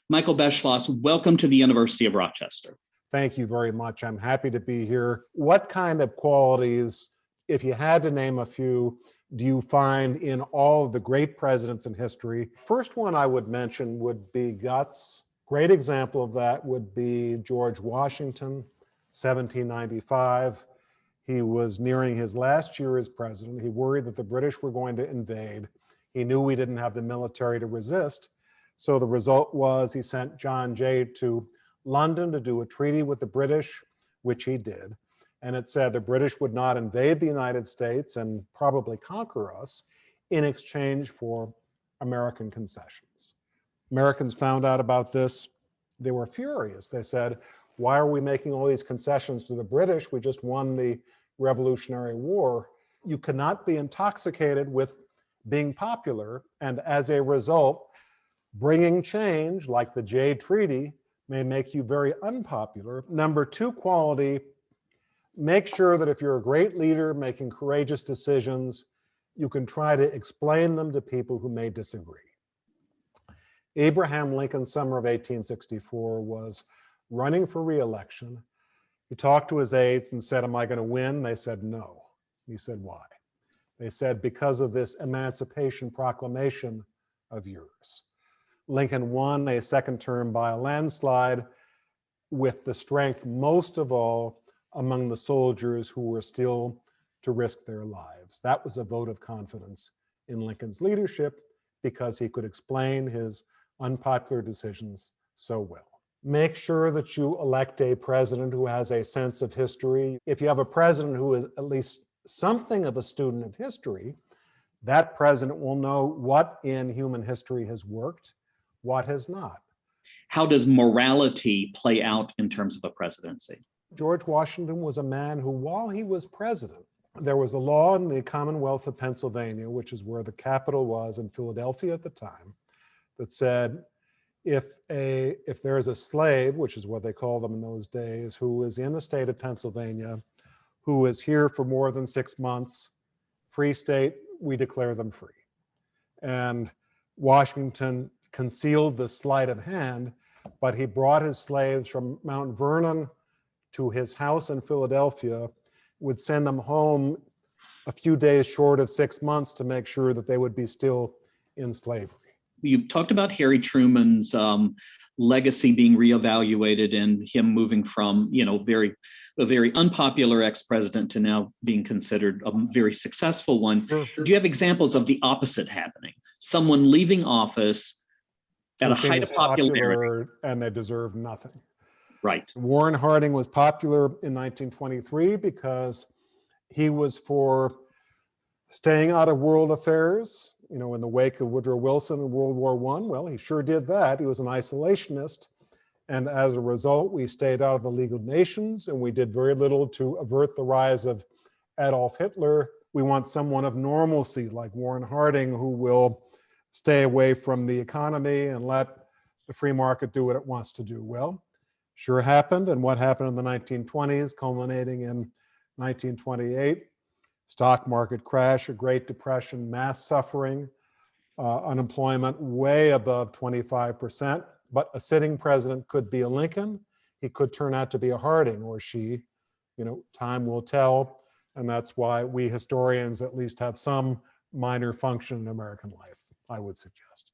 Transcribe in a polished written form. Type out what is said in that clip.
Michael Beschloss, welcome to the University of Rochester. Thank you very much. I'm happy to be here. What kind of qualities, if you had to name a few, do you find in all of the great presidents in history? First one I would mention would be guts. Great example of that would be George Washington, 1795. He was nearing his last year as president. He worried that the British were going to invade. He knew we didn't have the military to resist. So the result was he sent John Jay to London to do a treaty with the British, which he did. And it said the British would not invade the United States and probably conquer us in exchange for American concessions. Americans found out about this. They were furious. They said, why are we making all these concessions to the British? We just won the Revolutionary War. You cannot be intoxicated with being popular. And as a result, bringing change, like the Jay Treaty, may make you very unpopular. Number two quality, make sure that if you're a great leader making courageous decisions, you can try to explain them to people who may disagree. Abraham Lincoln, summer of 1864, was running for re-election. He talked to his aides and said, am I going to win? They said, no. He said, why? They said, because of this Emancipation Proclamation of yours. Lincoln won a second term by a landslide with the strength, most of all, among the soldiers who were still to risk their lives. That was a vote of confidence in Lincoln's leadership because he could explain his unpopular decisions so well. Make sure that you elect a president who has a sense of history. If you have a president who is at least something of a student of history, that president will know what in human history has worked, what has not. How does morality play out in terms of a presidency? George Washington was a man who, while he was president, there was a law in the Commonwealth of Pennsylvania, which is where the capital was in Philadelphia at the time, that said, if there is a slave, which is what they called them in those days, who is in the state of Pennsylvania, who is here for more than 6 months, free state, we declare them free. And Washington concealed the sleight of hand, but he brought his slaves from Mount Vernon to his house in Philadelphia, would send them home a few days short of 6 months to make sure that they would be still in slavery. You talked about Harry Truman's legacy being reevaluated and him moving from, a very unpopular ex-president to now being considered a very successful one. Sure. Do you have examples of the opposite happening? Someone leaving office at a height of popularity, and they deserve nothing. Right. Warren Harding was popular in 1923 because he was for staying out of world affairs, in the wake of Woodrow Wilson in World War I. Well, he sure did that. He was an isolationist. And as a result, we stayed out of the League of Nations and we did very little to avert the rise of Adolf Hitler. We want someone of normalcy like Warren Harding who will stay away from the economy and let the free market do what it wants to do. Well, sure happened. And what happened in the 1920s, culminating in 1928, stock market crash, a Great Depression, mass suffering, unemployment way above 25%. But a sitting president could be a Lincoln. He could turn out to be a Harding or she, time will tell. And that's why we historians at least have some minor function in American life, I would suggest.